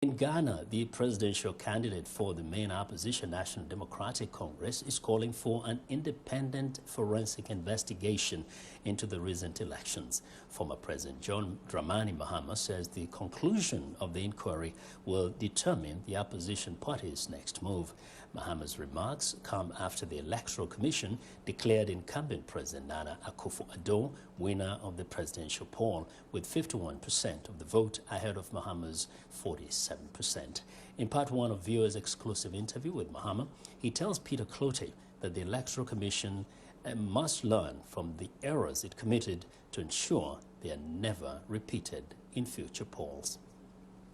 In Ghana, the presidential candidate for the main opposition National Democratic Congress is calling for an independent forensic investigation into the recent elections. Former President Dramani Mahama says the conclusion of the inquiry will determine the opposition party's next move. Mahama's remarks come after the Electoral Commission declared incumbent President Nana Akufo-Addo winner of the presidential poll with 51% of the vote ahead of Mahama's 47%. In part one of VOA's exclusive interview with Mahama, he tells Peter Clottey that the Electoral Commission must learn from the errors it committed to ensure they are never repeated in future polls.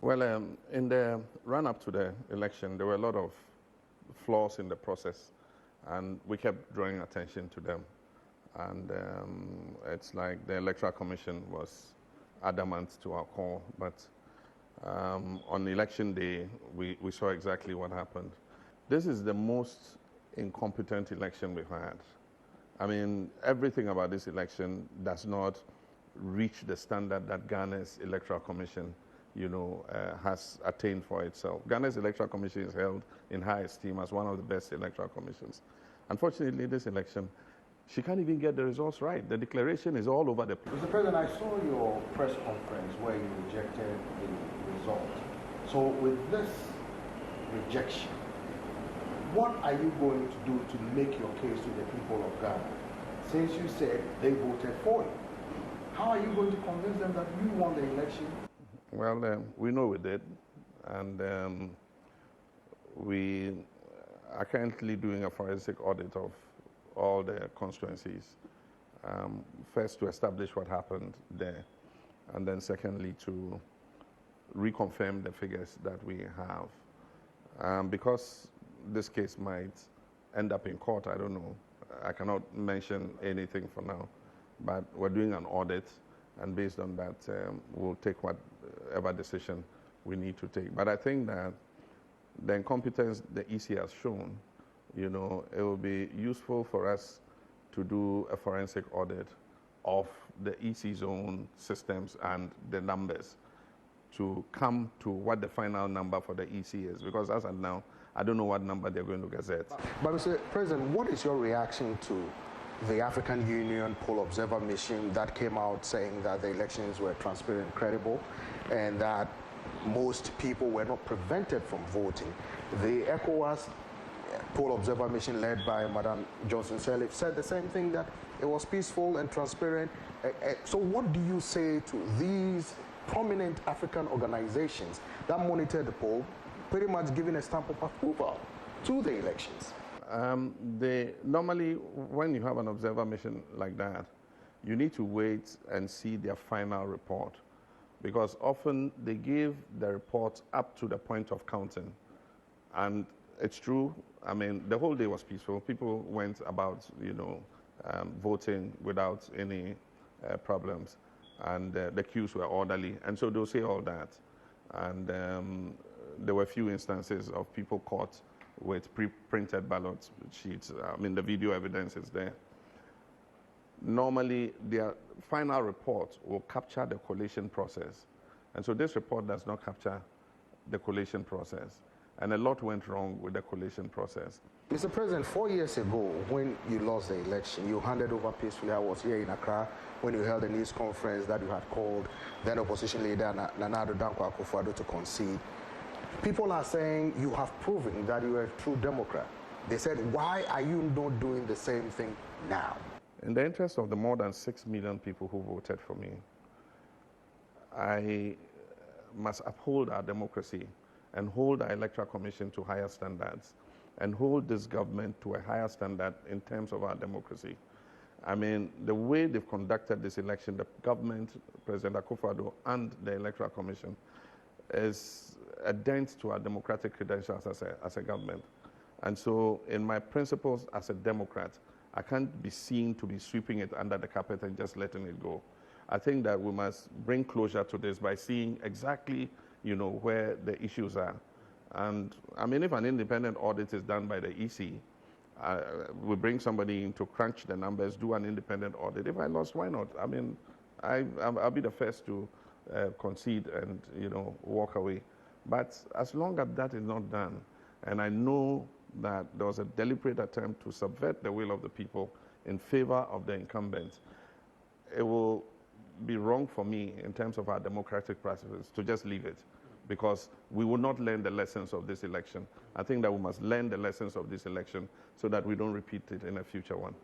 Well, in the run-up to the election, there were a lot of flaws in the process, and we kept drawing attention to them. And it's like the Electoral Commission was adamant to our call, but on election day, we saw exactly what happened. This is the most incompetent election we've had. I mean, everything about this election does not reach the standard that Ghana's Electoral Commission, has attained for itself. Ghana's Electoral Commission is held in high esteem as one of the best electoral commissions. Unfortunately, this election, she can't even get the results right. The declaration is all over the place. Mr. President, I saw your press conference where you rejected the result. So with this rejection, what are you going to do to make your case to the people of Ghana? Since you said they voted for you, how are you going to convince them that you won the election? Well, we know we did, and we are currently doing a forensic audit of all the constituencies. First, to establish what happened there, and then secondly, to reconfirm the figures that we have. Because this case might end up in court, I don't know. I cannot mention anything for now, but we're doing an audit, and based on that, we'll take whatever decision we need to take. But I think that the incompetence the EC has shown, it will be useful for us to do a forensic audit of the EC's own systems and the numbers to come to what the final number for the EC is. Because as of now, I don't know what number they're going to gazette. But Mr. President, what is your reaction to the African Union poll observer mission that came out saying that the elections were transparent and credible and that most people were not prevented from voting? The ECOWAS poll observer mission led by Madam Johnson Sirleaf said the same thing, that it was peaceful and transparent. So what do you say to these prominent African organizations that monitor the poll, pretty much giving a stamp of approval to the elections? Normally, when you have an observer mission like that, you need to wait and see their final report, because often they give the report up to the point of counting. And it's true, I mean, the whole day was peaceful. People went about, voting without any problems, and the queues were orderly. And so they'll say all that. And there were a few instances of people caught with pre-printed ballot sheets. I mean, the video evidence is there. Normally, their final report will capture the collation process. And so this report does not capture the collation process. And a lot went wrong with the collation process. Mr. President, 4 years ago, when you lost the election, you handed over peacefully. I was here in Accra when you held a news conference that you had called then opposition leader Nana Akufo-Addo to concede. People are saying you have proven that you are a true Democrat. They said, why are you not doing the same thing now? In the interest of the more than 6 million people who voted for me, I must uphold our democracy and hold our Electoral Commission to higher standards and hold this government to a higher standard in terms of our democracy. I mean, the way they've conducted this election, the government, President Akufo-Addo, and the Electoral Commission, is a dent to our democratic credentials as a government. And so in my principles as a Democrat, I can't be seen to be sweeping it under the carpet and just letting it go. I think that we must bring closure to this by seeing exactly, where the issues are. And I mean, if an independent audit is done by the EC, we bring somebody in to crunch the numbers, do an independent audit. If I lost, why not? I mean, I'll be the first to concede and walk away. But as long as that is not done, and I know that there was a deliberate attempt to subvert the will of the people in favor of the incumbent, it will be wrong for me in terms of our democratic practices to just leave it, because we will not learn the lessons of this election. I think that we must learn the lessons of this election so that we don't repeat it in a future one.